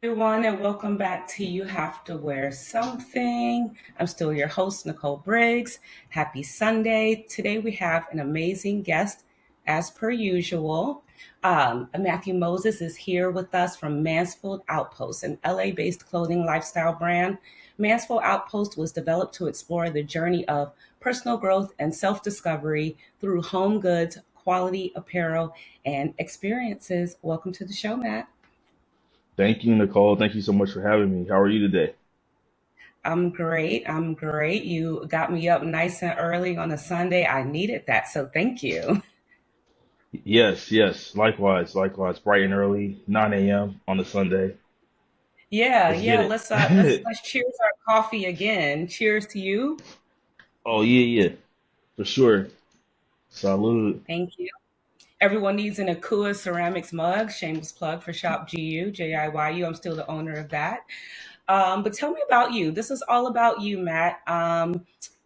Everyone, and welcome back to You Have to Wear Something. I'm still your host, Nicole Briggs. Happy Sunday. Today we have an amazing guest, as per usual. Matthew Moses is here with us from Mansfield Outpost, an LA based clothing lifestyle brand. Mansfield Outpost was developed to explore the journey of personal growth and self discovery through home goods, quality apparel, and experiences. Welcome to the show, Matt. Thank you, Nicole. Thank you so much for having me. How are you today? I'm great. I'm great. You got me up nice and early on a Sunday. I needed that. So thank you. Yes, yes. Likewise, likewise. Bright and early, 9 a.m. on a Sunday. Yeah, Let's get yeah. it. Let's cheers our coffee again. Cheers to you. Oh yeah, yeah, for sure. Salud. Thank you. Everyone needs an Akua ceramics mug. Shameless plug for Shop GU, JIYU. I'm still the owner of that. But tell me about you. This is all about you, Matt.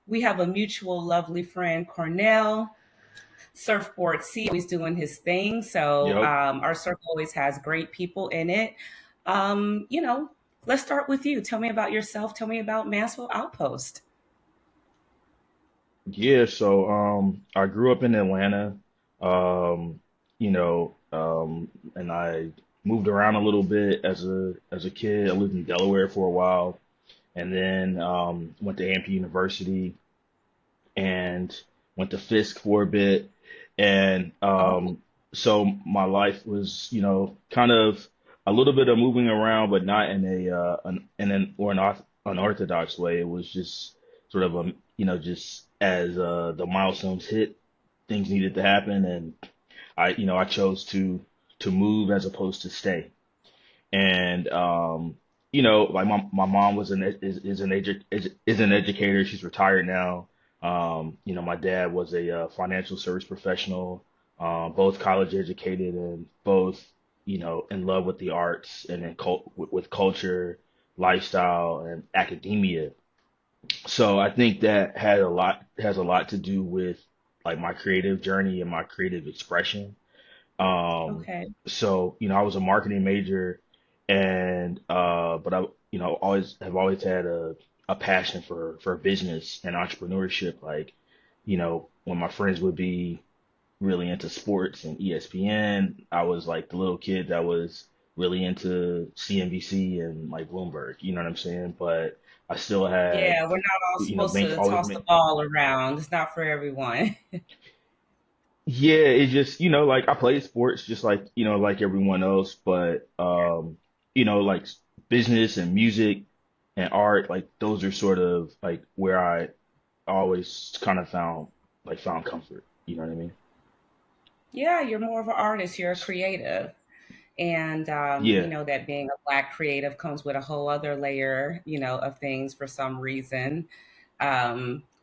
We have a mutual lovely friend, Cornell. Surfboard C, always doing his thing. So Yep. our circle always has great people in it. Um, you know, let's start with you. Tell me about yourself. Tell me about Mansfield Outpost. Yeah. I grew up in Atlanta. Um, and I moved around a little bit as a kid. I lived in Delaware for a while, and then went to AMP University and went to Fisk for a bit. And Oh, so my life was, kind of a little bit of moving around, but not in an unorthodox way. It was just sort of just as the milestones hit, things needed to happen, and I chose to move as opposed to stay. And like my mom is an educator. She's retired now. My dad was a financial service professional, both college educated and both in love with the arts and with culture, lifestyle, and academia. So I think that has a lot to do with like my creative journey and my creative expression. um, okay. I was a marketing major, and but I, always had a passion for business and entrepreneurship. Like, when my friends would be really into sports and ESPN, I was like the little kid that was really into CNBC and like Bloomberg. You know what I'm saying? But I still had, Yeah, we're not all supposed make to always toss the make. ball around. It's not for everyone. Yeah, it just, like I played sports just like, like everyone else, but like business and music and art, like those are sort of like where I always kind of found comfort. You know what I mean? Yeah, you're more of an artist. You're a creative. And you Yeah. know that being a black creative comes with a whole other layer, of things for some reason.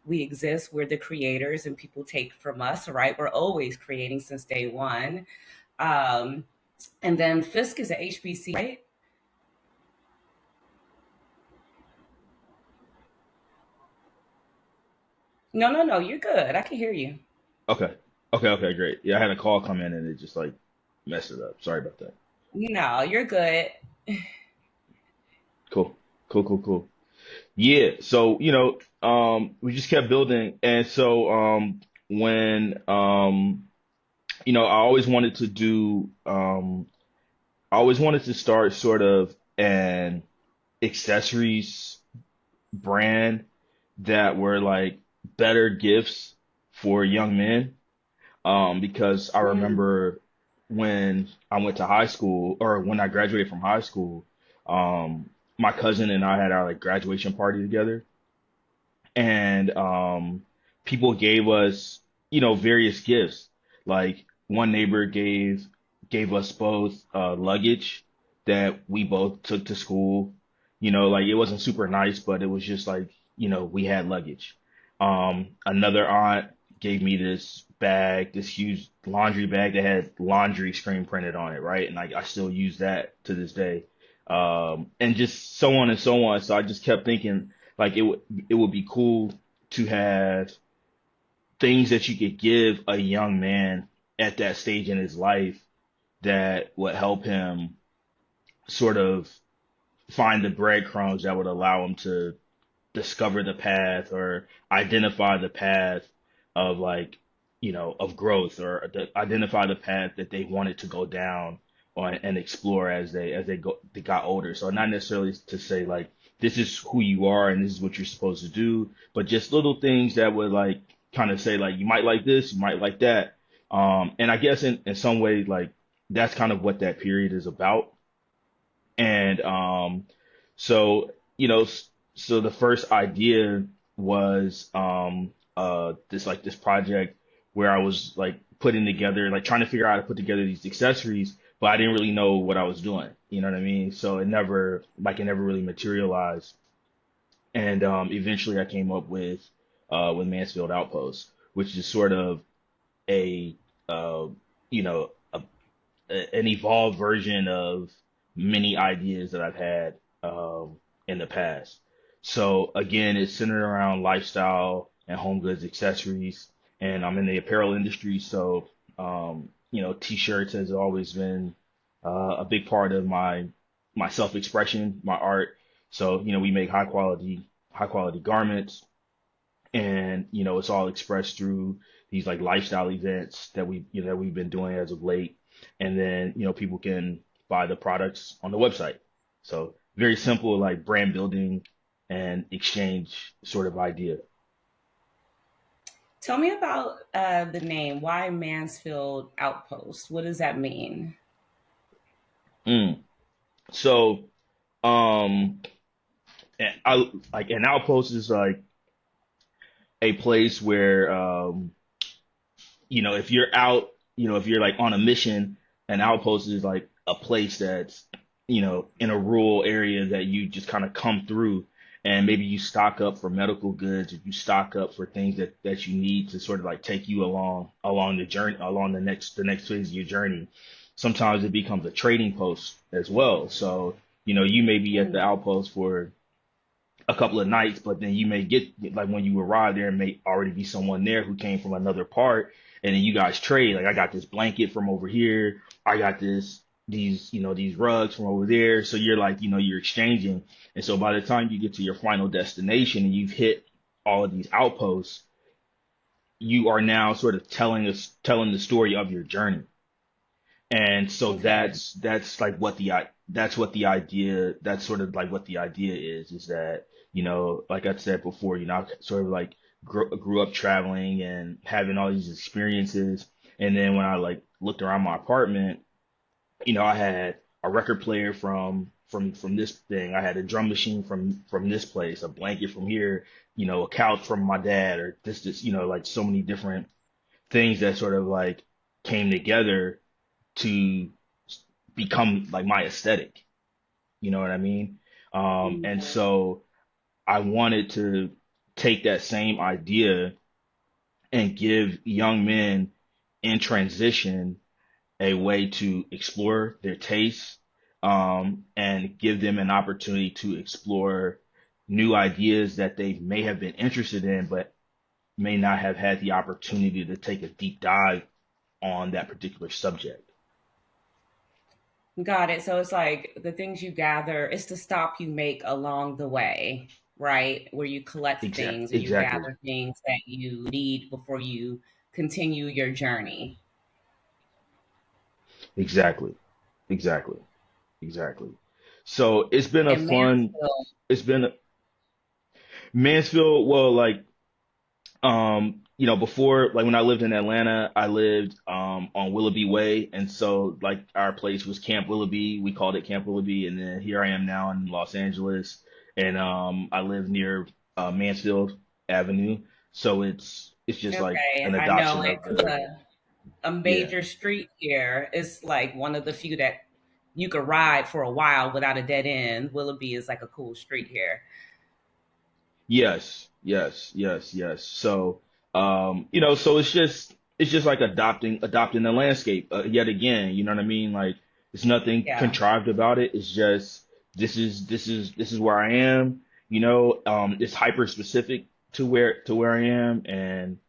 We exist, we're the creators, and people take from us, right? We're always creating since day one. Um, and then Fisk is a HBC, right? No, no, no, you're good. I can hear you. Okay. Okay, okay, great. Yeah, I had a call come in and it just like messed it up. Sorry about that. No, you're good. Cool. Cool, cool, cool. Yeah, so we just kept building, and so when I always wanted to do I always wanted to start sort of an accessories brand that were like better gifts for young men. Because I Mm, remember when I went to high school, or when I graduated from high school, my cousin and I had our like graduation party together, and people gave us various gifts. Like one neighbor gave us both luggage that we both took to school. Like it wasn't super nice, but it was just like we had luggage. Another aunt gave me this bag, this huge laundry bag that had laundry screen printed on it, right? And like I still use that to this day. And just so on and so on. So I just kept thinking like it would be cool to have things that you could give a young man at that stage in his life that would help him sort of. find the breadcrumbs that would allow them to discover the path or identify the path of like, of growth, or identify the path that they wanted to go down on and explore as they got older. So not necessarily to say like this is who you are and this is what you're supposed to do, but just little things that would like kind of say like you might like this, you might like that. And I guess in some ways like that's kind of what that period is about. And so, so the first idea was this project where I was like putting together, like trying to figure out how to put together these accessories, but I didn't really know what I was doing. You know what I mean? So it never really materialized. And eventually I came up with Mansfield Outpost, which is sort of a uh, you know, an evolved version of many ideas that I've had in the past. So again, it's centered around lifestyle and home goods accessories, and I'm in the apparel industry, so t-shirts has always been a big part of my self-expression, my art. So we make high quality garments, and it's all expressed through these like lifestyle events that we've been doing as of late, and then people can buy the products on the website. So very simple, like brand building and exchange sort of idea. Tell me about the name. Why Mansfield Outpost? What does that mean? mm. So um I like an outpost is like a place where if you're out, if you're like on a mission, an outpost is like a place that's, in a rural area that you just kind of come through, and maybe you stock up for medical goods, or you stock up for things that you need to sort of like take you along the journey, along the next phase of your journey. Sometimes it becomes a trading post as well. So, you may be at the Mm. outpost for a couple of nights, but then you may get like when you arrive there, may already be someone there who came from another part, and then you guys trade. Like I got this blanket from over here, I got these rugs from over there. So you're like, you're exchanging, and so by the time you get to your final destination and you've hit all of these outposts, you are now sort of telling the story of your journey. And so Okay. that's like that's sort of like what the idea is that, like I said before, I sort of like grew up traveling and having all these experiences. And then when I like looked around my apartment, I had a record player from this thing. I had a drum machine from this place, a blanket from here, a couch from my dad, or this, like so many different things that sort of like came together to become like my aesthetic. You know what I mean? And Mhm. so I wanted to take that same idea and give young men in transition a way to explore their tastes, and give them an opportunity to explore new ideas that they may have been interested in, but may not have had the opportunity to take a deep dive on that particular subject. Got it. So it's like the things you gather, it's the stop you make along the way, right? Where you collect things or you Exactly. gather things that you need before you continue your journey. Exactly. Exactly. Exactly. So it's been a And fun, Mansfield, it's been Mansfield. Well, like, before, like when I lived in Atlanta, I lived on Willoughby Way, and so like our place was Camp Willoughby. We called it Camp Willoughby, and then here I am now in Los Angeles, and I live near Mansfield Avenue. So it's just like okay, an I know adoption it of because the a yeah. major street here is like one of the few that you could ride for a while without a dead end. Willoughby is like a cool street here. Yes, yes, yes, yes. So, so it's just like adopting the landscape yet again. You know what I mean? Like it's nothing Yeah. contrived about it. It's just this is where I am. It's hyper specific to where I am,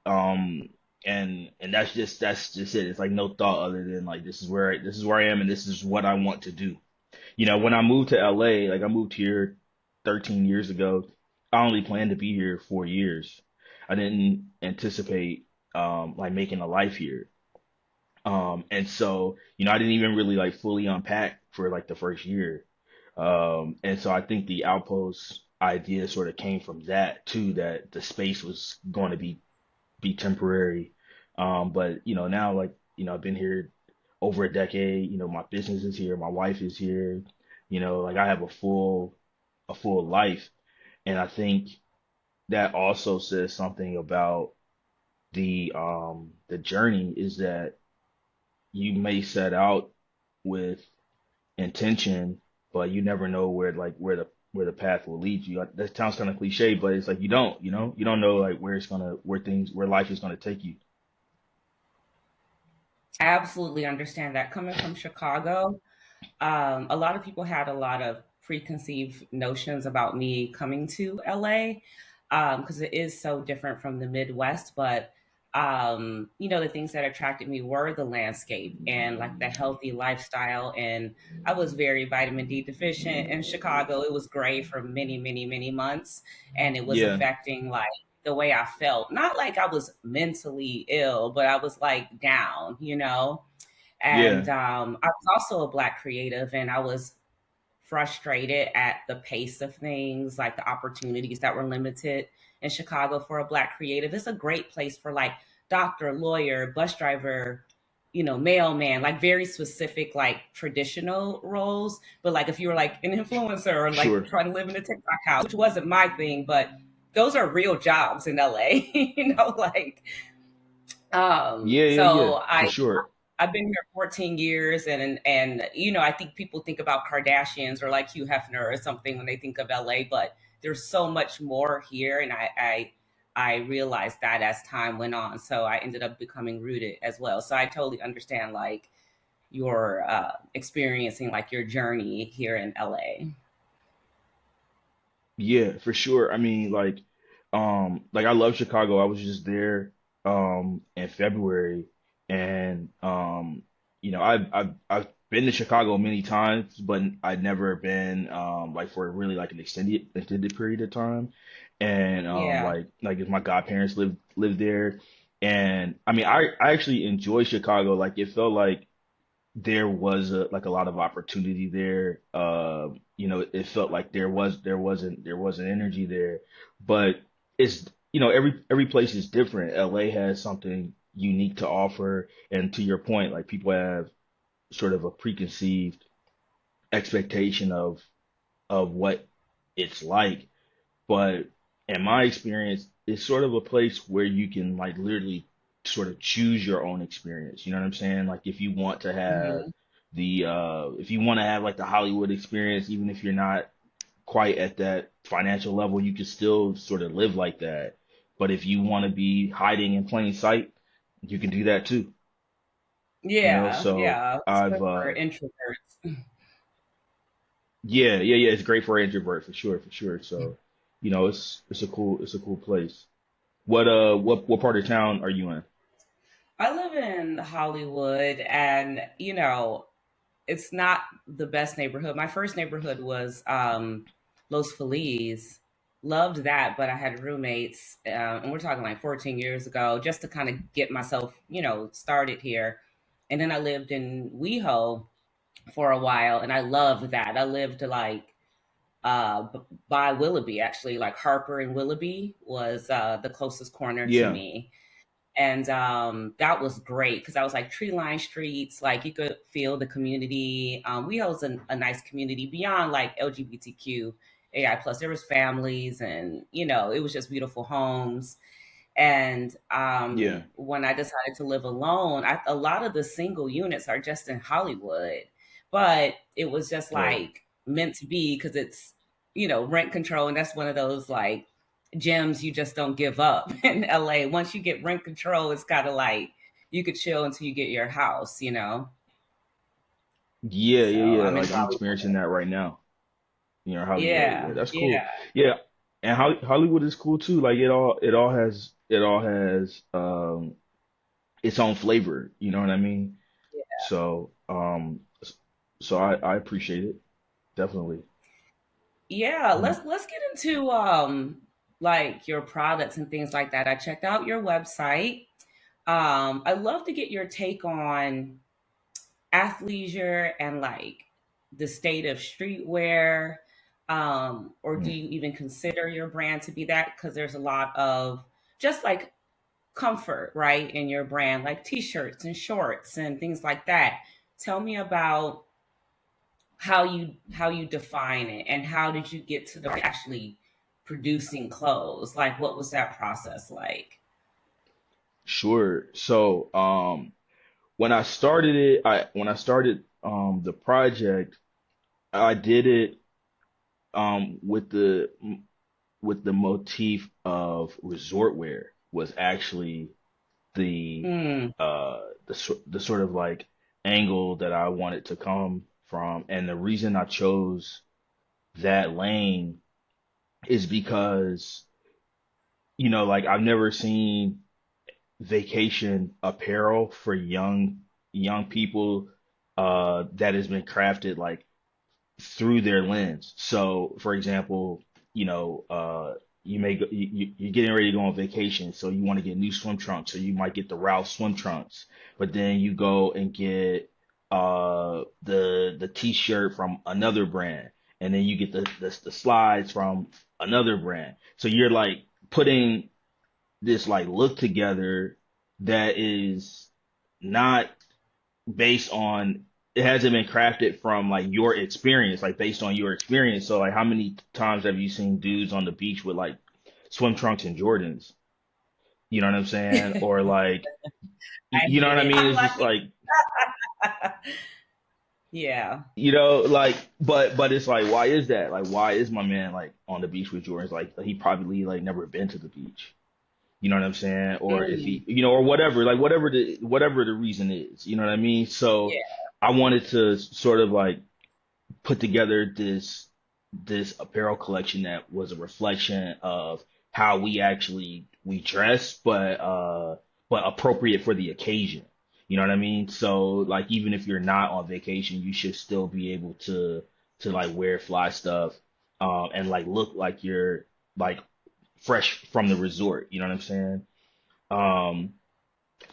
um, and that's just it. It's like no thought other than like this is where I am, and this is what I want to do. When I moved to LA, like I moved here 13 years ago, I only planned to be here 4 years. I didn't anticipate like making a life here. And so, I didn't even really like fully unpack for like the first year. And so I think the outpost idea sort of came from that too, that the space was going to be temporary. But now like, I've been here over a decade, my business is here, my wife is here, like I have a full life. And I think that also says something about the journey is that you may set out with intention, but you never know where the path will lead you. That sounds kind of cliche, but it's like you don't know like where life is gonna take you. I absolutely understand that. Coming from Chicago, a lot of people had a lot of preconceived notions about me coming to LA because it is so different from the Midwest. But the things that attracted me were the landscape and like the healthy lifestyle. And I was very vitamin D deficient in Chicago. It was gray for many, many, many months, and it was Yeah, affecting like the way I felt. Not like I was mentally ill, but I was like down. And yeah, I was also a Black creative, and I was frustrated at the pace of things, like the opportunities that were limited in Chicago for a Black creative. It's a great place for like doctor, lawyer, bus driver, mailman, like very specific, like traditional roles. But like if you were like an influencer or like sure. trying to live in a TikTok house, which wasn't my thing, but those are real jobs in LA, like Yeah, yeah, yeah, so for I sure. I've been here 14 years, and I think people think about Kardashians or like Hugh Hefner or something when they think of LA, but there's so much more here, and I realized that as time went on, so I ended up becoming rooted as well. So I totally understand like your experiencing like your journey here in LA. Yeah, for sure. I mean, like I love Chicago. I was just there in February, and I've been to Chicago many times, but I'd never been like for really like an extended period of time. And Yeah. like if my godparents lived there, and I mean I actually enjoy Chicago. Like it felt like there was a lot of opportunity there. It felt like there was an energy there, but it's every place is different. LA has something unique to offer, and to your point, like people have sort of a preconceived expectation of what it's like. But in my experience, it's sort of a place where you can like literally sort of choose your own experience. You know what I'm saying? Like Hmm. if you want to have like the Hollywood experience, even if you're not quite at that financial level, you can still sort of live like that. But if you want to be hiding in plain sight, you can do that too. Yeah, So yeah. It's I've good for introverts. yeah, yeah, yeah, it's great for an introvert for sure, for sure. So, it's a cool place. What part of town are you in? I live in Hollywood, and it's not the best neighborhood. My first neighborhood was Los Feliz. Loved that, but I had roommates, and we're talking like 14 years ago, just to kind of get myself, started here. And then I lived in WeHo for a while, and I loved that. I lived like by Willoughby, actually, like Harper and Willoughby was the closest corner to Yeah, me, and that was great because I was like tree lined streets, like you could feel the community. We host a nice community beyond like LGBTQ AI plus. There was families, and it was just beautiful homes. And yeah, when I decided to live alone, a lot of the single units are just in Hollywood, but it was just right. like meant to be because it's rent control, and that's one of those like gems you just don't give up in LA. Once you get rent control, it's kind of like you could chill until you get your house. Yeah, So yeah, yeah. I'm in Like I'm Hollywood. experiencing that right now. Hollywood. Yeah, Yeah, that's cool. yeah, Yeah, and Hollywood is cool too. Like it all has its own flavor. You know what I mean? yeah. So So I appreciate it, definitely. Yeah, Mm. let's get into like your products and things like that. I checked out your website. I'd love to get your take on athleisure and like the state of streetwear. Or do Mm. you even consider your brand to be that? Because there's a lot of just like comfort, right, in your brand, like t-shirts and shorts and things like that. Tell me about how you define it and how did you get to the actually producing clothes? Like what was that process like? Sure. So, when I started it, I when I started the project, I did it with the motif of resort wear was actually the Mm, the sort of like angle that I wanted to come from, and the reason I chose that lane is because like I've never seen vacation apparel for young people that has been crafted like through their lens. So, for example, you know, you may go, you're getting ready to go on vacation, so you want to get new swim trunks, so you might get the Ralph swim trunks, but then you go and get the t-shirt from another brand, and then you get the slides from another brand. So you're like putting this like look together that is not based on it hasn't been crafted from like your experience, like based on your experience. So like how many times have you seen dudes on the beach with like swim trunks and Jordans? You know what I'm saying? Or like I you know hate what I it. mean? I'm It's just lucky. like Yeah. like but it's like why is that? Like why is my man like on the beach with Jordans? Like he probably like never been to the beach. You know what I'm saying? Or if Mm, he, or whatever, like whatever the reason is, you know what I mean? So yeah. I wanted to sort of like put together this apparel collection that was a reflection of how we dress, but appropriate for the occasion. You know what I mean? So like even if you're not on vacation, you should still be able to like wear fly stuff and like look like you're like fresh from the resort. You know what I'm saying? Um,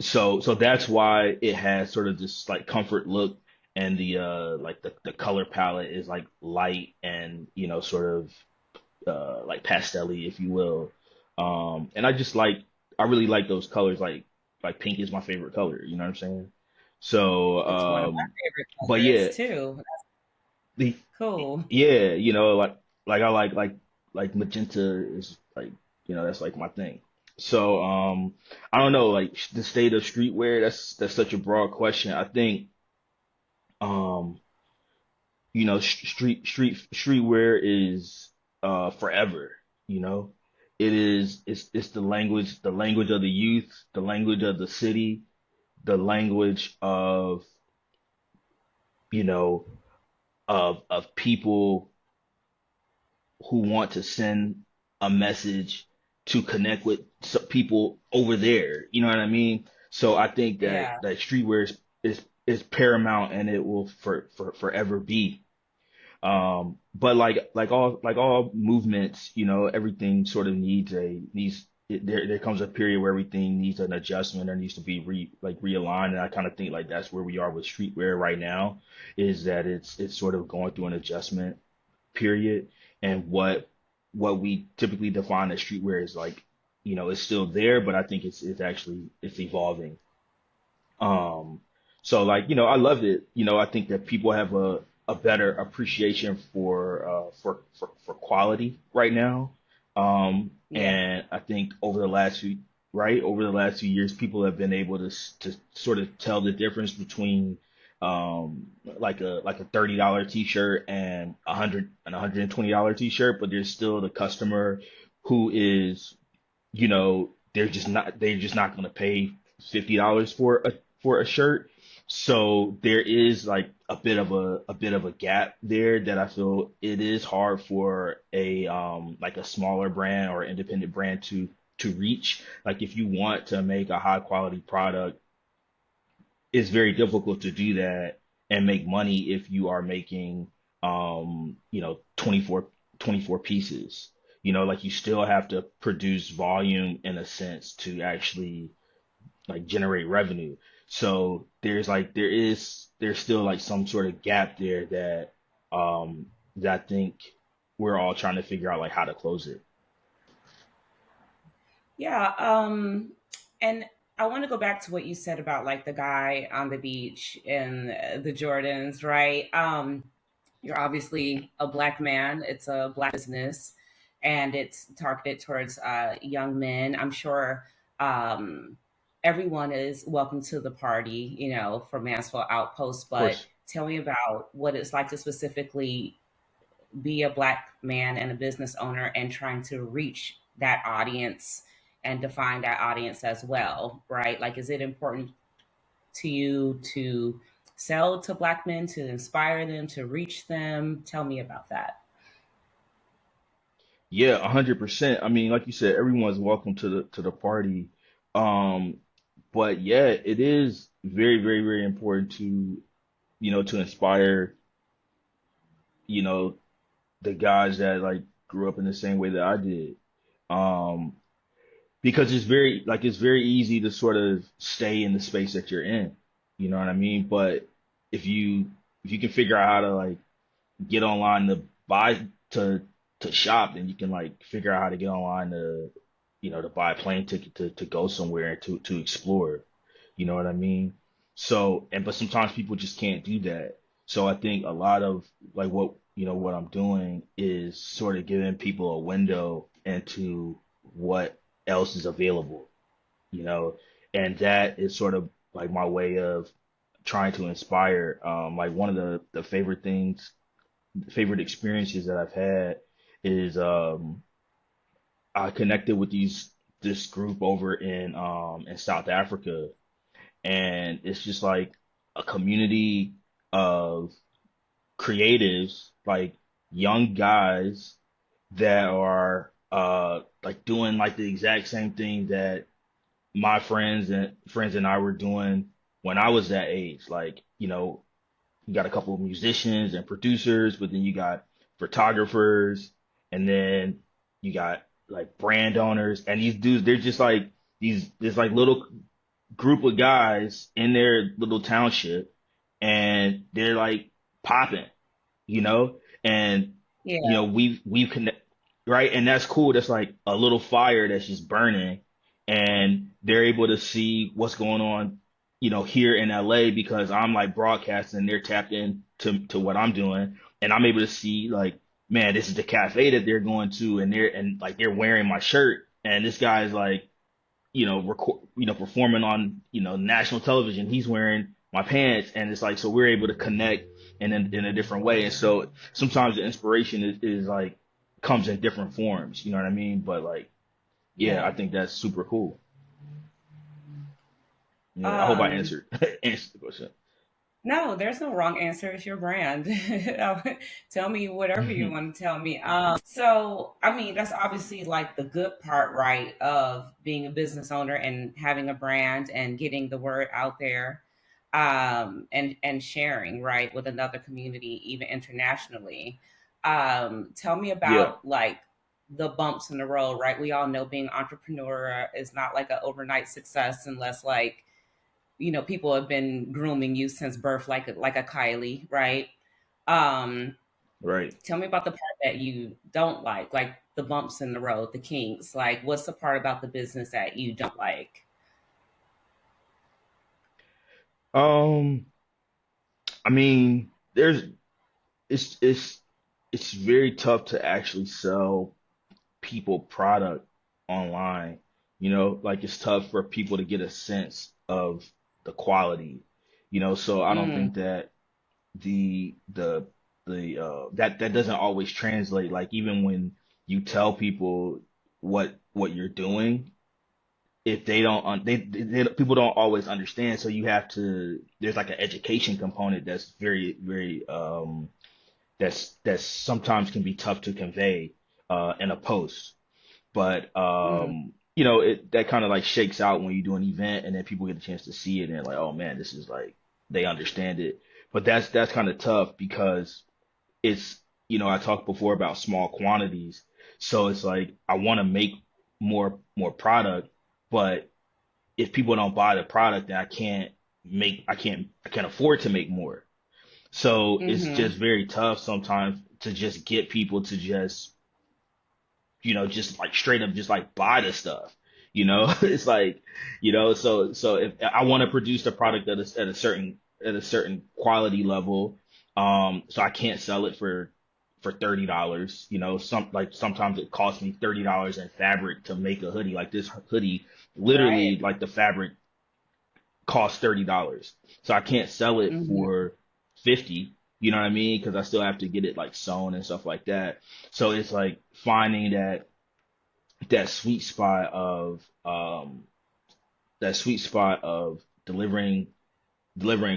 so that's why it has sort of this like comfort look, and the like the color palette is like light and sort of like pastel-y, if you will. And I really like those colors. Like pink is my favorite color. You know what I'm saying? So It's one of my favorite but colors yeah, too. the Cool. yeah, like I like magenta is like that's like my thing. So I don't know, like the state of streetwear, that's such a broad question. I think um streetwear is forever, you know. It's the language of the youth, the language of the city, the language of you know of people who want to send a message to connect with people over there. You know what I mean? So I think that Yeah. streetwear is paramount, and it will forever be. But like all movements, everything sort of there comes a period where everything needs an adjustment or needs to be realigned, and I kind of think like that's where we are with streetwear right now, is that it's sort of going through an adjustment period, and what we typically define as streetwear is like it's still there, but I think it's actually it's evolving. um so like I love it. I think that people have a better appreciation for quality right now. Yeah. And I think over the last few years, people have been able to sort of tell the difference between like a $30 t-shirt and $120 t-shirt, but there's still the customer who is they're just not going to pay $50 for a shirt. So there is like a bit of a gap there that I feel it is hard for a like a smaller brand or independent brand to reach. Like if you want to make a high quality product, it's very difficult to do that and make money if you are making 24 pieces. Like you still have to produce volume in a sense to actually like generate revenue. So there's still like some sort of gap there that I think we're all trying to figure out like how to close it. Yeah. And I want to go back to what you said about like the guy on the beach in the Jordans, right? You're obviously a black man. It's a black business, and it's targeted towards young men. I'm sure everyone is welcome to the party, for Mansfield Outpost. Of But course. tell me about what it's like to specifically be a black man and a business owner and trying to reach that audience and define that audience as well, right? Like, is it important to you to sell to black men, to inspire them, to reach them? Tell me about that. Yeah, 100%. I mean, like you said, everyone's welcome to the party. Um, but yeah, it is very, very, very important to inspire, you know, the guys that like grew up in the same way that I did. Um, because it's very easy to sort of stay in the space that you're in. You know what I mean? But if you if you can figure out how to like get online to buy to shop, then you can like figure out how to get online to buy a plane ticket to go somewhere and to explore. You know what I mean? So, but sometimes people just can't do that. So I think a lot of like what I'm doing is sort of giving people a window into what else is available, you know, and that is sort of like my way of trying to inspire. Like one of the favorite experiences that I've had is I connected with this group over in South Africa, and it's just like a community of creatives, like young guys that are like doing like the exact same thing that my friends and I were doing when I was that age. Like, you got a couple of musicians and producers, but then you got photographers, and then you got like brand owners, and these dudes, they're just like this like little group of guys in their little township, and they're like popping, you know, and Yeah. we've connect right, and that's cool. That's like a little fire that's just burning, and they're able to see what's going on, here in LA because I'm like broadcasting. They're tapped in to what I'm doing, and I'm able to see like, man, this is the cafe that they're going to, and like they're wearing my shirt, and this guy's like, performing on, national television. He's wearing my pants, and it's like, so we're able to connect in a different way. And so sometimes the inspiration is like comes in different forms. You know what I mean? But like, yeah, I Yeah. think that's super cool. Yeah, I hope I Um, answered answered the question. no, there's no wrong answer. It's your brand. Tell me whatever you want to tell me. So, I mean, that's obviously like the good part, right, of being a business owner and having a brand and getting the word out there, and sharing, right, with another community, even internationally. Tell me Yeah, about like the bumps in the road, right? We all know being entrepreneur is not like an overnight success unless like people have been grooming you since birth, like a Kylie, right? Um, right. Tell me about the part that you don't like the bumps in the road, the kinks. Like, what's the part about the business that you don't like? Um, I mean, it's it's it's very tough to actually sell people product online. Like it's tough for people to get a sense of the quality. So I don't Mm, think that that doesn't always translate. Like even when you tell people what you're doing, if they don't people don't always understand. So you have to there's like an education component that's very, very that's sometimes can be tough to convey in a post. But mm, that kind of like shakes out when you do an event and then people get a chance to see it and they're like, oh man, this is like they understand it. but that's kind of tough because it's, I talked before about small quantities. So it's like I want to make more product, but if people don't buy the product, then I can't afford to make more. So it's Mm-hmm. just very tough sometimes to just get people to just, just like straight up just like buy the stuff. It's like, so if I want to produce the product at a certain quality level, so I can't sell it for $30. Sometimes it costs me $30 in fabric to make a hoodie. Like this hoodie, literally Right. like the fabric costs $30. So I can't sell it Mm-hmm. for 50, you know what I mean? Because I still have to get it like sewn and stuff like that. So it's like finding that sweet spot of delivering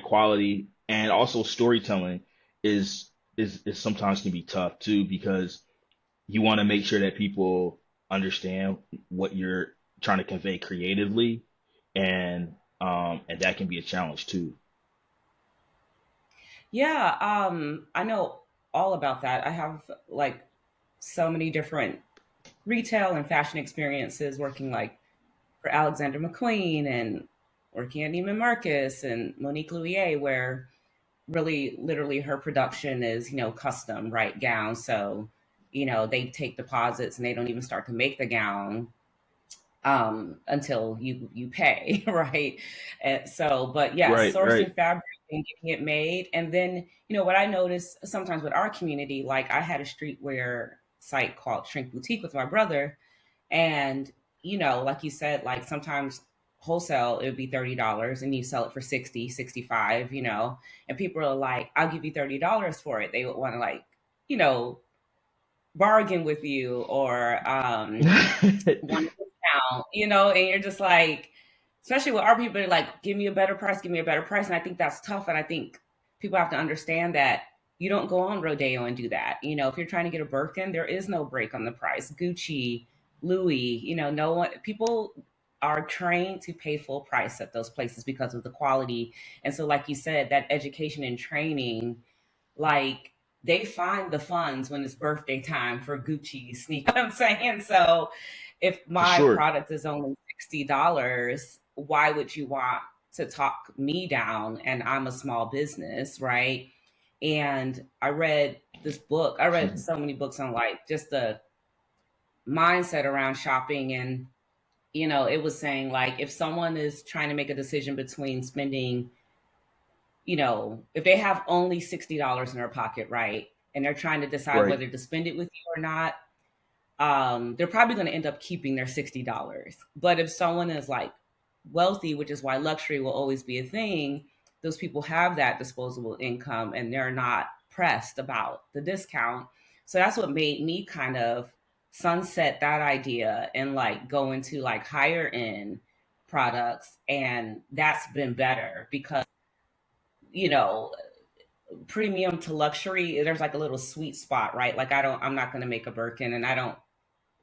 quality, and also storytelling is is sometimes can be tough too, because you want to make sure that people understand what you're trying to convey creatively, and that can be a challenge too. Yeah, I know all about that. I have like so many different retail and fashion experiences working like for Alexander McQueen and working at Neiman Marcus and Monique Louier, where really literally her production is, custom, right? Gowns. So, they take deposits and they don't even start to make the gown until you pay, right? And so, but yes, Right, right, sourcing fabric and getting it made, and then what I notice sometimes with our community, like I had a streetwear site called Shrink Boutique with my brother, and like you said, like sometimes wholesale it would be $30 and you sell it for 60, 65, and people are like, I'll give you $30 for it. They would want to like, you know, bargain with you or want to discount, and you're just like, especially with our people, they're like, give me a better price, give me a better price. And I think that's tough. And I think people have to understand that you don't go on Rodeo and do that. If you're trying to get a Birkin, there is no break on the price. Gucci, Louis, no one, people are trained to pay full price at those places because of the quality. And so, like you said, that education and training, like they find the funds when it's birthday time for Gucci sneakers. You know what I'm saying? So if for my sure. product is only $60, why would you want to talk me down? And I'm a small business, right? And I read this book. I read so many books on like just the mindset around shopping, and it was saying like if someone is trying to make a decision between spending, if they have only $60 in their pocket, right? And they're trying to decide Right, whether to spend it with you or not, they're probably going to end up keeping their $60. But if someone is like wealthy, which is why luxury will always be a thing, those people have that disposable income and they're not pressed about the discount. So that's what made me kind of sunset that idea and like go into like higher end products. And that's been better because, you know, premium to luxury, there's like a little sweet spot, right? Like I'm not going to make a Birkin, and I don't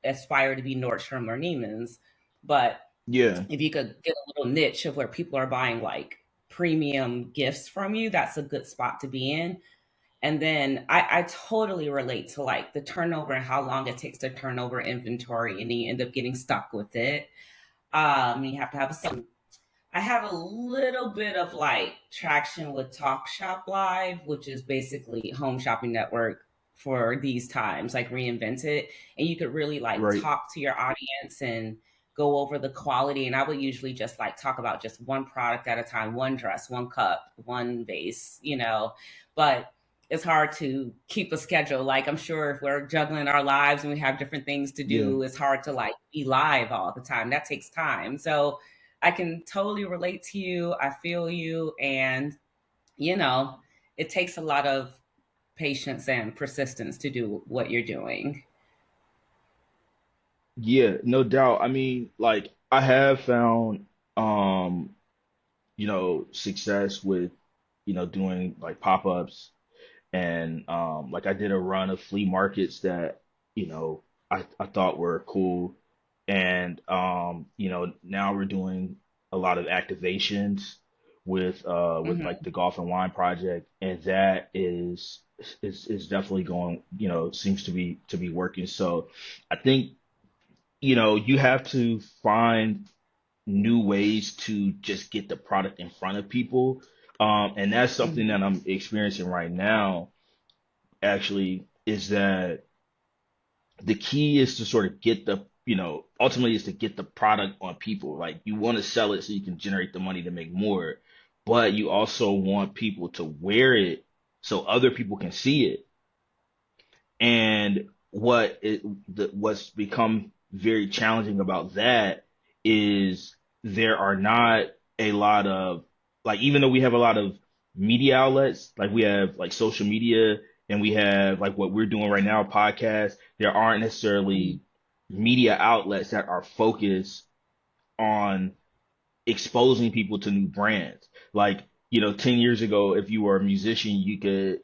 aspire to be Nordstrom or Neiman's, but yeah, if you could get a little niche of where people are buying like premium gifts from you, that's a good spot to be in. And then I totally relate to like the turnover and how long it takes to turn over inventory, and then you end up getting stuck with it. You have to have some. I have a little bit of like traction with Talk Shop Live, which is basically home shopping network for these times, like reinvent it. And you could really like right. talk to your audience and go over the quality. And I would usually just like talk about just one product at a time, one dress, one cup, one vase, but it's hard to keep a schedule. Like I'm sure if we're juggling our lives and we have different things to Yeah, do, it's hard to like be live all the time. That takes time. So I can totally relate to you. I feel you. And, you know, it takes a lot of patience and persistence to do what you're doing. yeah, no doubt. I mean, like I have found um, success with, doing like pop-ups, and like I did a run of flea markets that, I thought were cool. And now we're doing a lot of activations with like Hmm. the Golf and Wine project, and that is definitely going, seems to be working. So I think, you have to find new ways to just get the product in front of people. And that's something Hmm. that I'm experiencing right now, actually, is that the key is to sort of get ultimately is to get the product on people. Like, you want to sell it so you can generate the money to make more, but you also want people to wear it so other people can see it. And what's become very challenging about that is there are not a lot of, like, even though we have a lot of media outlets, like we have like social media and we have like what we're doing right now, podcasts, there aren't necessarily media outlets that are focused on exposing people to new brands. Like, 10 years ago, if you were a musician, you could,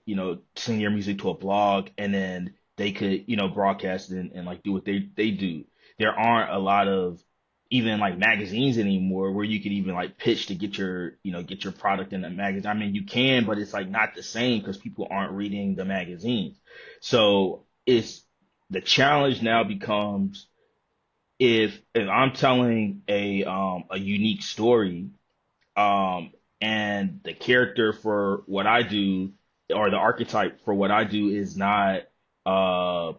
send your music to a blog and then they could, broadcast it and like do what they do. There aren't a lot of even like magazines anymore where you could even like pitch to get your product in a magazine. I mean, you can, but it's like not the same because people aren't reading the magazines. So it's the challenge now becomes, if I'm telling a unique story, and the character for what I do, or the archetype for what I do, is not uh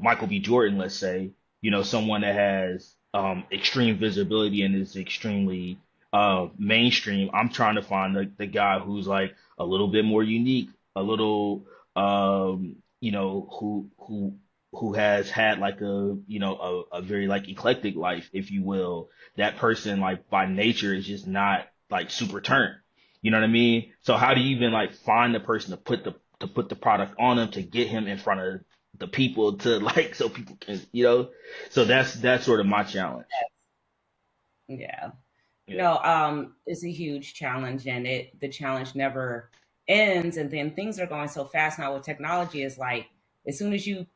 Michael B. Jordan, let's say, someone that has extreme visibility and is extremely mainstream. I'm trying to find the guy who's like a little bit more unique, a little who has had like a very like eclectic life, if you will. That person, like, by nature is just not like super turned. You know what I mean? So how do you even like find the person to put the product on him to get him in front of the people, to like, so people can, so that's sort of my challenge. Yeah. Yeah. No, it's a huge challenge, and the challenge never ends. And then things are going so fast now with technology. Is like as soon as you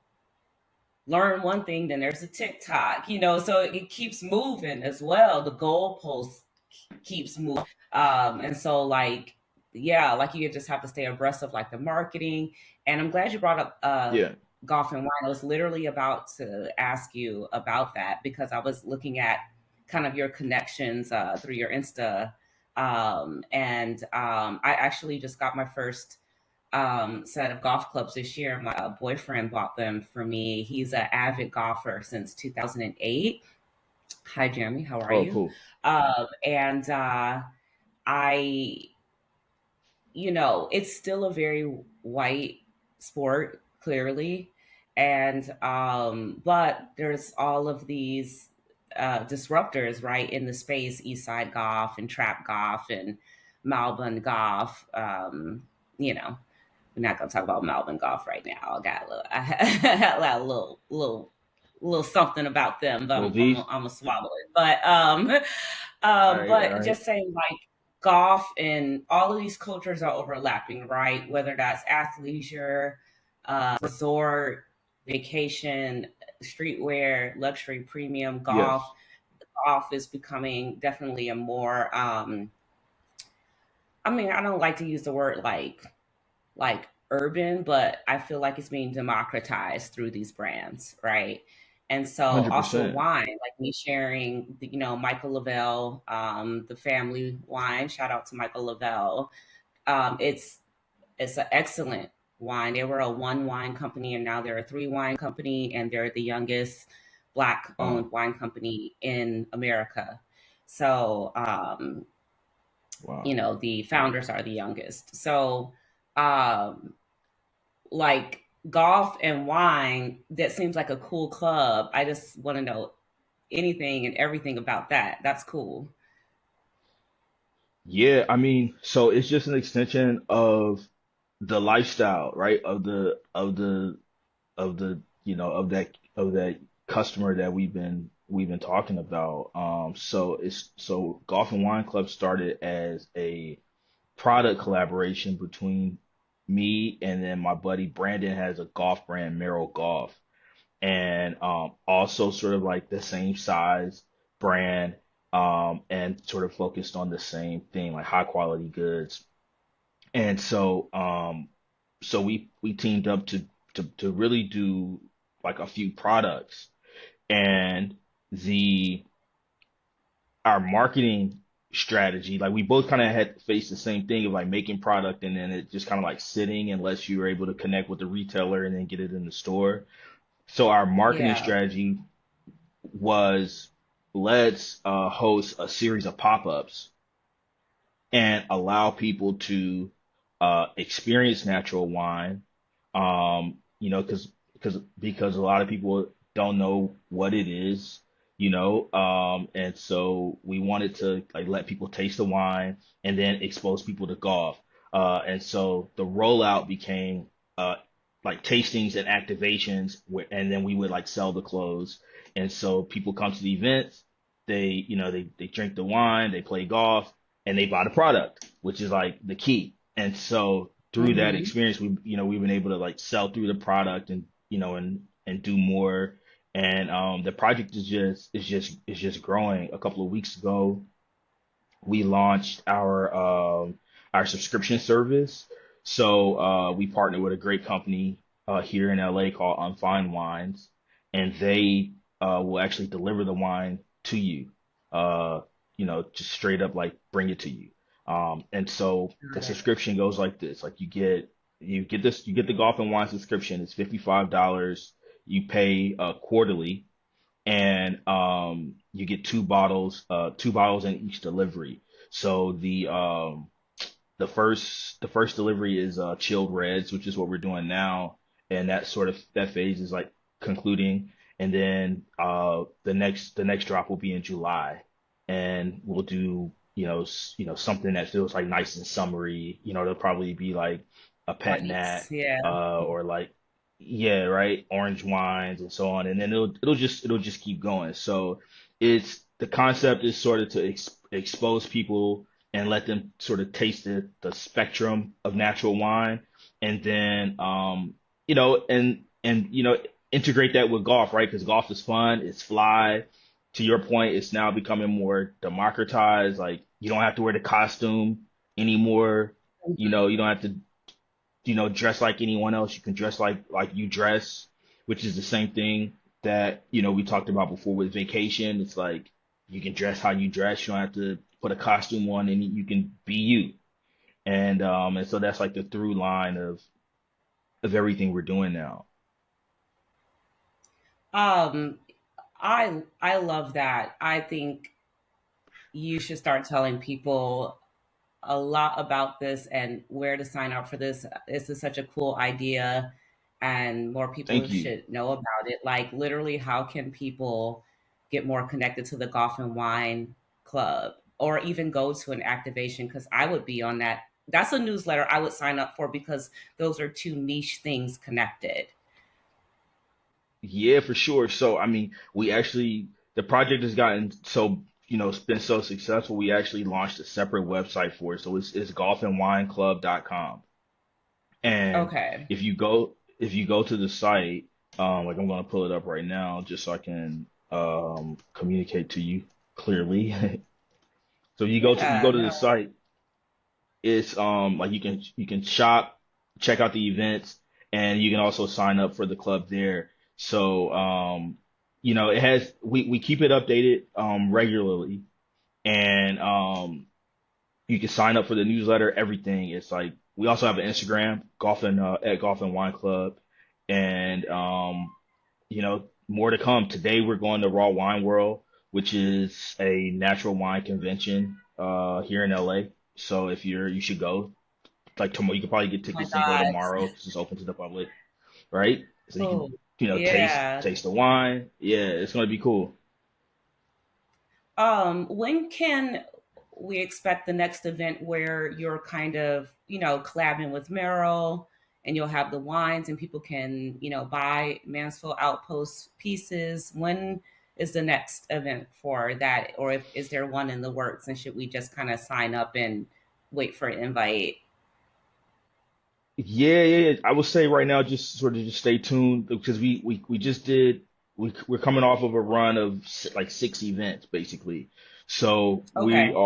learn one thing, then there's a TikTok, so it keeps moving as well. The goalpost keeps moving. And so like, yeah, like you just have to stay abreast of like the marketing. And I'm glad you brought up Yeah. golf and wine. I was literally about to ask you about that because I was looking at kind of your connections through your Insta. And I actually just got my first set of golf clubs this year. My boyfriend bought them for me. He's an avid golfer since 2008. Hi, Jeremy. How are Oh, you? cool. And I, it's still a very white sport, clearly. And, but there's all of these disruptors, right, in the space: East Side Golf and Trap Golf and Melbourne Golf. You know, we're not gonna talk about Melbourne Golf right now. I got a little, I had a little something about them, but Little I'm beef. gonna swallow it. But All right. All but right. just saying, like, golf and all of these cultures are overlapping, right? Whether that's athleisure, resort, vacation, streetwear, luxury, premium, golf. Yes. Golf is becoming definitely a more I mean, I don't like to use the word like urban, but I feel like it's being democratized through these brands, right? And so also 100%. wine, like me sharing, Michael Lavelle, the family wine. Shout out to Michael Lavelle. It's an excellent wine. They were a one wine company, and now they're a three wine company, and they're the youngest black Wow. owned wine company in America. So Wow. the founders are the youngest. So um like golf and wine, that seems like a cool club. I just want to know anything and everything about that. That's cool. Yeah, I mean, so it's just an extension of the lifestyle, right? Of that customer that we've been talking about. So Golf and Wine Club started as a product collaboration between me and then my buddy Brandon has a golf brand, Merrill Golf, and also sort of like the same size brand. and sort of focused on the same thing, like high quality goods. And so we teamed up to really do like a few products, and the our marketing strategy, like we both kind of had faced the same thing of like making product and then it just kind of like sitting unless you were able to connect with the retailer and then get it in the store. So our marketing Yeah. strategy was, let's host a series of pop-ups and allow people to experience natural wine. Because a lot of people don't know what it is, and so we wanted to like let people taste the wine and then expose people to golf. And so the rollout became uh, like tastings and activations, and then we would like sell the clothes. And so people come to the events, they drink the wine, they play golf, and they buy the product, which is like the key. And so through that Hmm. experience, we've been able to like sell through the product and and do more. And the project is just growing. A couple of weeks ago, we launched our subscription service. So we partnered with a great company here in LA called Unfined Wines, and they will actually deliver the wine to you. Just straight up like bring it to you. And so the Got it. subscription goes like this: like you get the golf and wine subscription. It's $55. You pay quarterly, and you get two bottles in each delivery. So the first delivery is chilled reds, which is what we're doing now, and that phase is like concluding, and then the next drop will be in July, and we'll do something that feels like nice and summery. It'll probably be like a pet nat, Whites. Yeah. or like, yeah, right, orange wines and so on, and then it'll just keep going. So it's the concept is sort of to expose people and let them sort of taste the spectrum of natural wine, and then integrate that with golf, right? Because golf is fun, it's fly. To your point, it's now becoming more democratized. Like you don't have to wear the costume anymore. You don't have to dress like anyone else. You can dress like you dress, which is the same thing that we talked about before with vacation. It's like you can dress how you dress. You don't have to put a costume on, and you can be you. And so that's like the through line of everything we're doing now. Um, I love that. I think you should start telling people a lot about this and where to sign up for this. This is such a cool idea, and more people Thank you. should know about it. Like, literally, how can people get more connected to the Golf and Wine Club or even go to an activation? Because I would be on that. That's a newsletter I would sign up for because those are two niche things connected. Yeah, for sure. So, I mean, the project has gotten so, it's been so successful. We actually launched a separate website for it. So it's golfandwineclub.com. And Okay. if you go to the site, like I'm gonna pull it up right now just so I can communicate to you clearly. So you go Yeah. to the No. site, it's like you can shop, check out the events, and you can also sign up for the club there. So it has we keep it updated regularly, and you can sign up for the newsletter, everything. It's like we also have an Instagram, at Golf and Wine Club, and more to come. Today we're going to Raw Wine World, which is a natural wine convention here in LA. So you should go. Like tomorrow, you could probably get Oh my tickets and go God. tomorrow because it's open to the public, right? So you Oh, can taste yeah. taste the wine. Yeah, it's gonna be cool. When can we expect the next event where you're kind of, collabing with Merrill and you'll have the wines and people can, buy Mansfield Outpost pieces? When is the next event for that? Or is there one in the works and should we just kind of sign up and wait for an invite? Yeah, yeah, yeah. I would say right now, just sort of just stay tuned because we just did. We're coming off of a run of like 6 events basically. So Okay.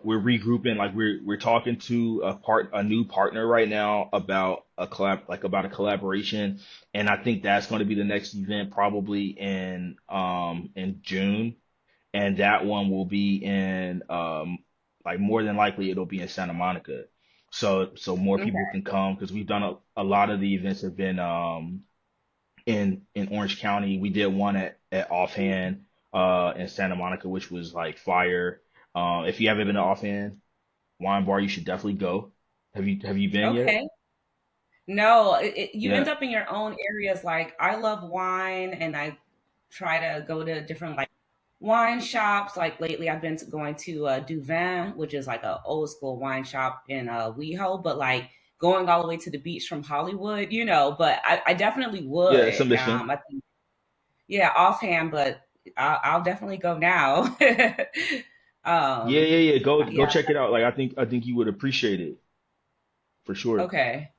we're regrouping, like we're talking to a new partner right now about a collaboration, and I think that's going to be the next event probably in June, and that one will be in like more than likely it'll be in Santa Monica. So more people Okay. can come because we've done a lot of the events have been in Orange County. We did one at Offhand in Santa Monica, which was like fire. If you haven't been to Offhand Wine Bar, you should definitely go. Have you been yet? Okay. No, you end Yeah. up in your own areas. Like I love wine, and I try to go to different like wine shops. Like lately, I've been going to Duvin, which is like a old school wine shop in WeHo. But like going all the way to the beach from Hollywood, you know. But I definitely Yeah, it's a would. mission. I think yeah, offhand, but I'll definitely go now. Yeah, um, yeah, yeah. Go yeah. check it out. Like I think you would appreciate it for sure. Okay.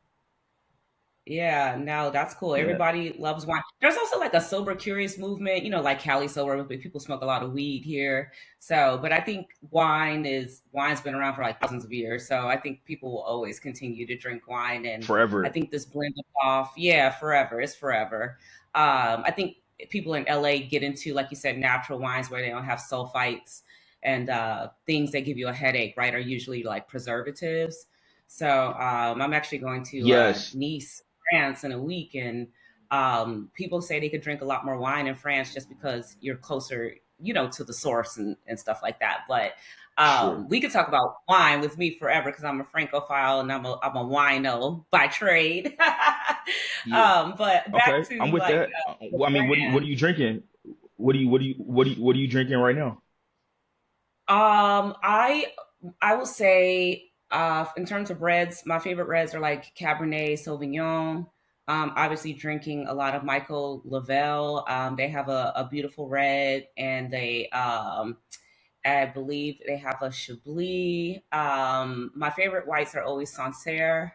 Yeah, no, that's cool. Yeah, Everybody loves wine. There's also like a sober curious movement, you know, like Cali sober, but people smoke a lot of weed here. So, but I think wine's been around for like thousands of years. So I think people will always continue to drink wine. And I forever. think this blend of off, yeah, forever. It's forever. I think people in LA get into, like you said, natural wines where they don't have sulfites and things that give you a headache, right? Are usually like preservatives. So I'm actually going to Yes, Nice France in a week, and people say they could drink a lot more wine in France just because you're closer, you know, to the source and stuff like that. But sure. we could talk about wine with me forever because I'm a Francophile and I'm a wino by trade. Yeah. But back Okay, I'm to with like that. the I mean, what are brand. you drinking? What are you drinking right now? Um, I I will say in terms of reds, my favorite reds are like Cabernet Sauvignon. Obviously, drinking a lot of Michael Lavelle. They have a beautiful red, and I believe they have a Chablis. My favorite whites are always Sancerre.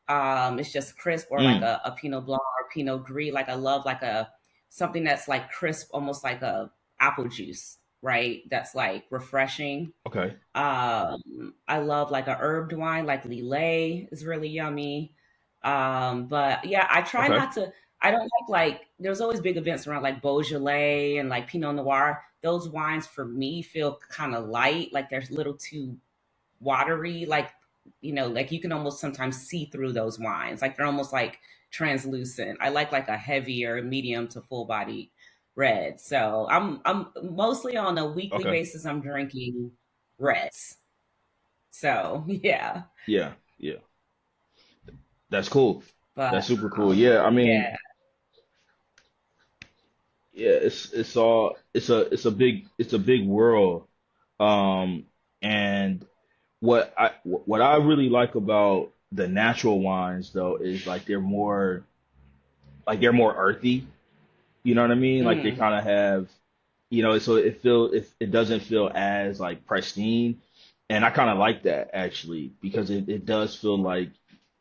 It's just crisp, or like Mm, a Pinot Blanc or Pinot Gris. Like I love like a something that's like crisp, almost like a apple juice, right? That's like refreshing. okay. I love like a herbed wine, like Lillet is really yummy. But yeah, I try Okay. not to. I don't like. There's always big events around like Beaujolais and like Pinot Noir. Those wines for me feel kind of light, like they're a little too watery. Like like you can almost sometimes see through those wines, like they're almost like translucent. I like a heavier, medium to full body red. So I'm mostly on a weekly Okay. basis. I'm drinking reds. So yeah, Yeah. Yeah. That's cool. but That's super cool. Yeah. I mean, yeah. yeah. It's all it's a big world. And what I really like about the natural wines though is like they're more earthy. You know what I mean? Like they Mm, kind of have, so it doesn't feel as like pristine, and I kind of like that actually because it does feel like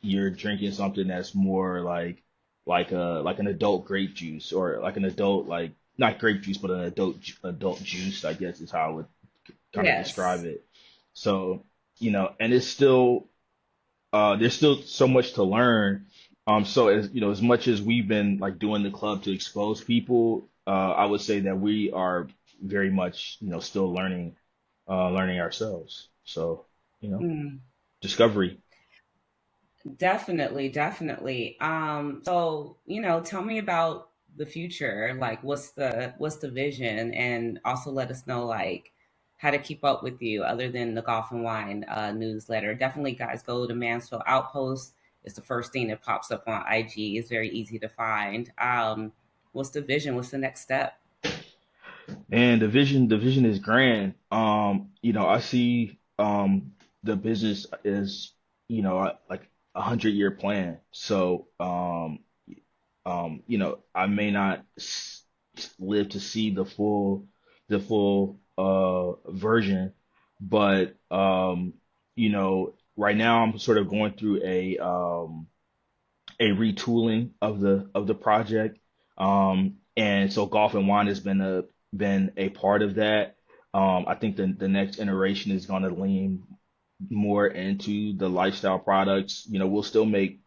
you're drinking something that's more like an adult grape juice or like an adult like not grape juice but an adult juice I guess is how I would kind of describe yes. it. So and it's still there's still so much to learn. So as much as we've been like doing the club to expose people, I would say that we are very much, still learning ourselves. So, you know, Mm, discovery. definitely, definitely. So tell me about the future. Like, what's the vision, and also let us know like how to keep up with you other than the Golf and Wine newsletter. Definitely, guys, go to Mansfield Outpost. It's the first thing that pops up on IG. It's very easy to find. What's the vision? What's the next step? And the vision is grand. I see the business is, like 100-year plan. So, I may not live to see the full version, but right now I'm sort of going through a retooling of the project, and so golf and wine has been a part of that. I think the next iteration is going to lean more into the lifestyle products. You know, we'll still make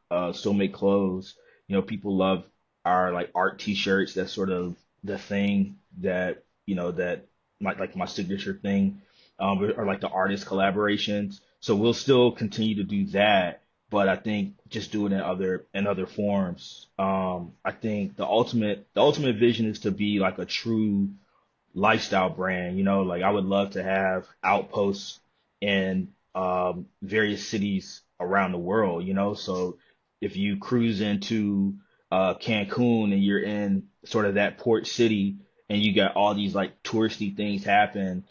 clothes. You know, people love our like art t-shirts. That's sort of the thing that, you know, that my signature thing, or like the artist collaborations. So we'll still continue to do that, but I think just do it in other forms. I think the ultimate vision is to be like a true lifestyle brand. You know, like I would love to have outposts in various cities around the world. You know, so if you cruise into Cancun and you're in sort of that port city and you got all these like touristy things happening,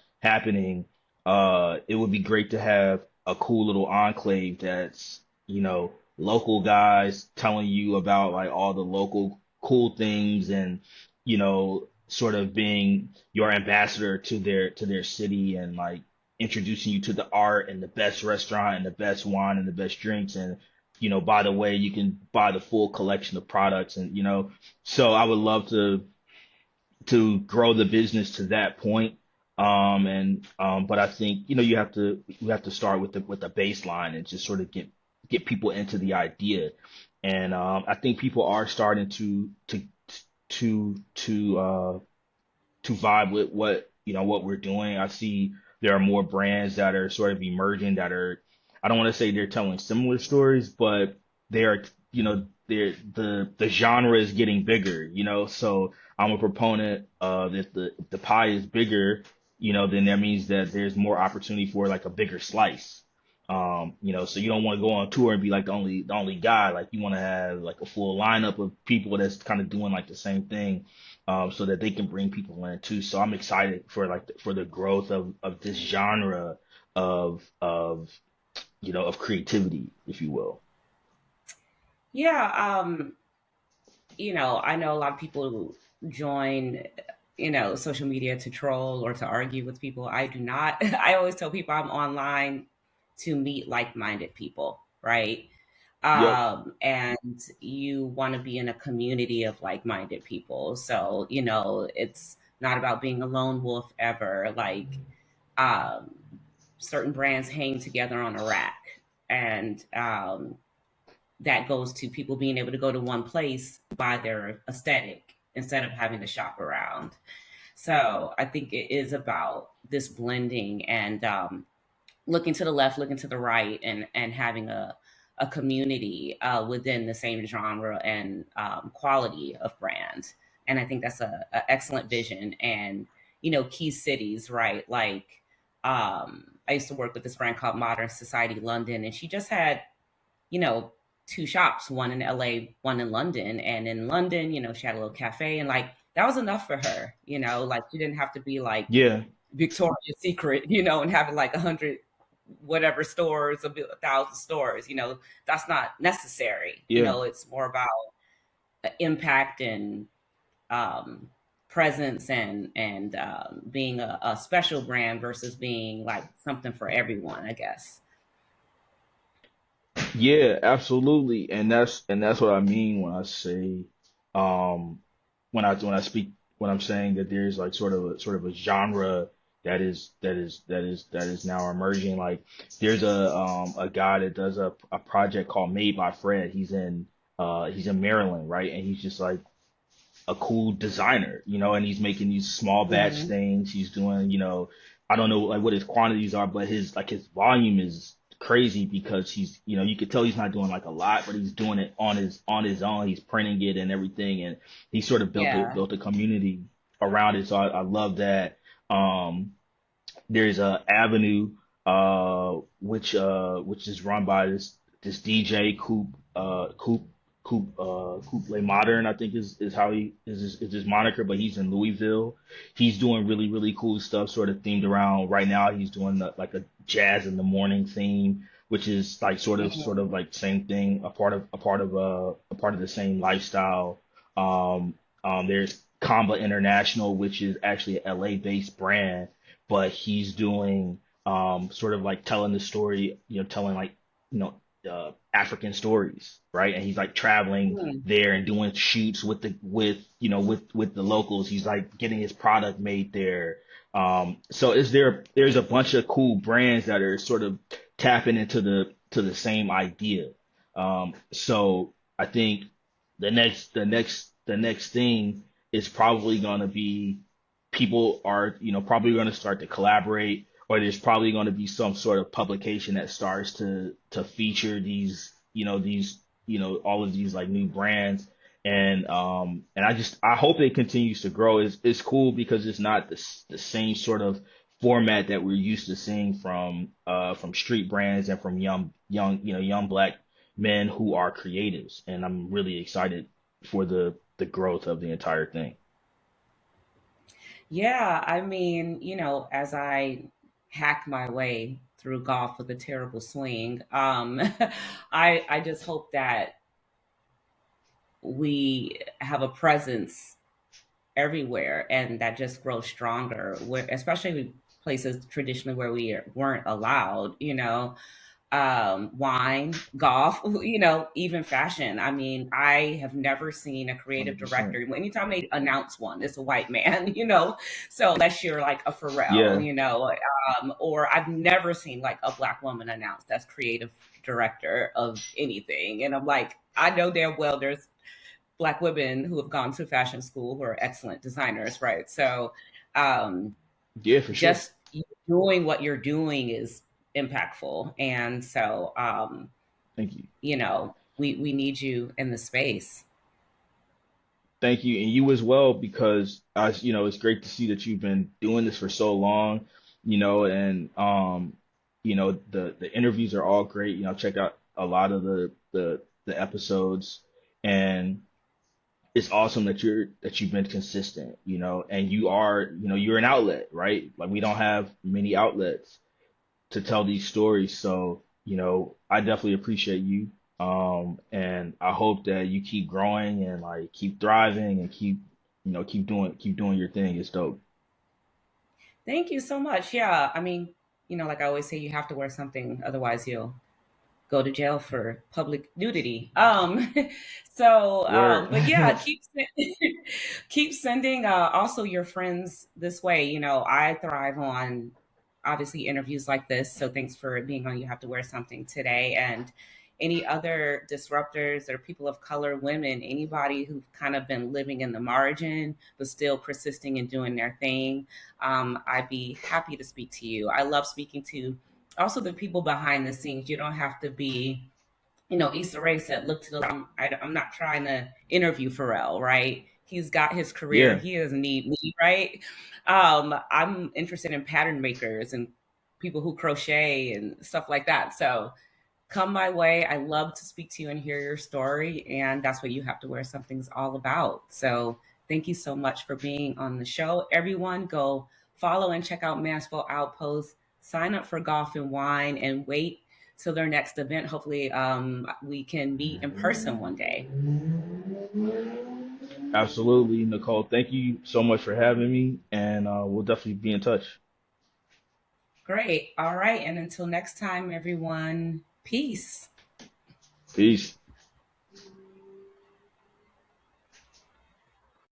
it would be great to have a cool little enclave that's, you know, local guys telling you about like all the local cool things and, you know, sort of being your ambassador to their city and like introducing you to the art and the best restaurant and the best wine and the best drinks. And you know, by the way, you can buy the full collection of products. And you know, so I would love to grow the business to that point. But I think, you know, you have to start with the baseline and just sort of get people into the idea. And I think people are starting to to vibe with what, you know, what we're doing. I see there are more brands that are sort of emerging that are, I don't want to say they're telling similar stories, but they're, you know, the genre is getting bigger, you know. So I'm a proponent of if the pie is bigger, you know, then that means that there's more opportunity for like a bigger slice. You know, so you don't want to go on tour and be like the only guy. Like you want to have like a full lineup of people that's kind of doing like the same thing, so that they can bring people in too. So I'm excited for like for the growth of this genre of you know, of creativity, if you will. Yeah, I know a lot of people join, social media to troll or to argue with people. I do not. I always tell people I'm online to meet like-minded people, right? Yep. And you want to be in a community of like-minded people. So, it's not about being a lone wolf ever. Like, um, certain brands hang together on a rack, and that goes to people being able to go to one place, buy their aesthetic instead of having to shop around. So I think it is about this blending and looking to the left, looking to the right, and having a community within the same genre and quality of brand. And I think that's a excellent vision. And key cities, right? Like I used to work with this brand called Modern Society London, and she just had you know, two shops, one in LA, one in London. And in London, she had a little cafe and like that was enough for her, like she didn't have to be like Yeah. Victoria's Secret, and having like 100 whatever stores, 1,000 stores, that's not necessary. Yeah. It's more about impact and um, presence and being a special brand versus being like something for everyone, I guess. Yeah, absolutely. And that's what I mean when I say um when I speak when I'm saying that there's like sort of a genre that is now emerging. Like there's a guy that does a project called Made by Fred. He's in Maryland, right? And he's just like a cool designer, you know, and he's making these small batch Hmm. things. He's doing, you know, I don't know like what his quantities are, but his volume is crazy because he's, you know, you could tell he's not doing like a lot, but he's doing it on his own. He's printing it and everything, and he sort of Yeah. built a community around it. So I love that. Um, there's a Avenue, which is run by this DJ Coop Le Modern, I think is how he is his moniker, but he's in Louisville. He's doing really cool stuff, sort of themed around. Right now, he's doing like a jazz in the morning theme, which is like sort Hmm. of like same thing, a part of the same lifestyle. There's Kamba International, which is actually a LA based brand, but he's doing sort of like telling the story, you know, telling like, you know, African stories, right? And he's like traveling Hmm. there and doing shoots with the with you know with the locals. He's like getting his product made there. So there's a bunch of cool brands that are sort of tapping into the same idea. So I think the next thing is probably going to be people are, probably going to start to collaborate, or there's probably going to be some sort of publication that starts to feature these all of these like new brands. And I hope it continues to grow. It's cool because it's not the same sort of format that we're used to seeing from street brands and from young black men who are creatives. And I'm really excited for the growth of the entire thing. Yeah, I mean, as I hack my way through golf with a terrible swing, I just hope that we have a presence everywhere and that just grows stronger, where especially places traditionally where we weren't allowed, wine, golf, even fashion. I mean, I have never seen a creative 100%. director. Anytime they announce one, it's a white man, So unless you're like a Pharrell, Yeah, or I've never seen like a black woman announced as creative director of anything. And I'm like, I know damn well there's black women who have gone to fashion school who are excellent designers, right? So, um, yeah, for sure. just doing what you're doing is impactful, and so Thank you. we need you in the space. Thank you, and you as well, because it's great to see that you've been doing this for so long, and the interviews are all great. Check out a lot of the episodes, and it's awesome that you've been consistent, and you're an outlet, right? Like we don't have many outlets to tell these stories. So, I definitely appreciate you. And I hope that you keep growing and like keep thriving and keep doing your thing. It's dope. Thank you so much. Yeah, I mean, like I always say, you have to wear something, otherwise you'll go to jail for public nudity. So, Word. but yeah, keep sending also your friends this way. I thrive on obviously interviews like this. So thanks for being on You Have to Wear Something today. And any other disruptors or people of color, women, anybody who've kind of been living in the margin but still persisting and doing their thing, I'd be happy to speak to you. I love speaking to also the people behind the scenes. You don't have to be, Issa Rae said, look to the, I'm not trying to interview Pharrell, right? He's got his career. Yeah, He doesn't need me, right? I'm interested in pattern makers and people who crochet and stuff like that. So come my way. I love to speak to you and hear your story. And that's what You Have to Wear Something's all about. So thank you so much for being on the show. Everyone, go follow and check out Mansfield Outpost. Sign up for Golf and Wine and wait till their next event. Hopefully, we can meet in person one day. absolutely, Nicole. Thank you so much for having me, and we'll definitely be in touch. Great. All right. And until next time, everyone, peace. Peace.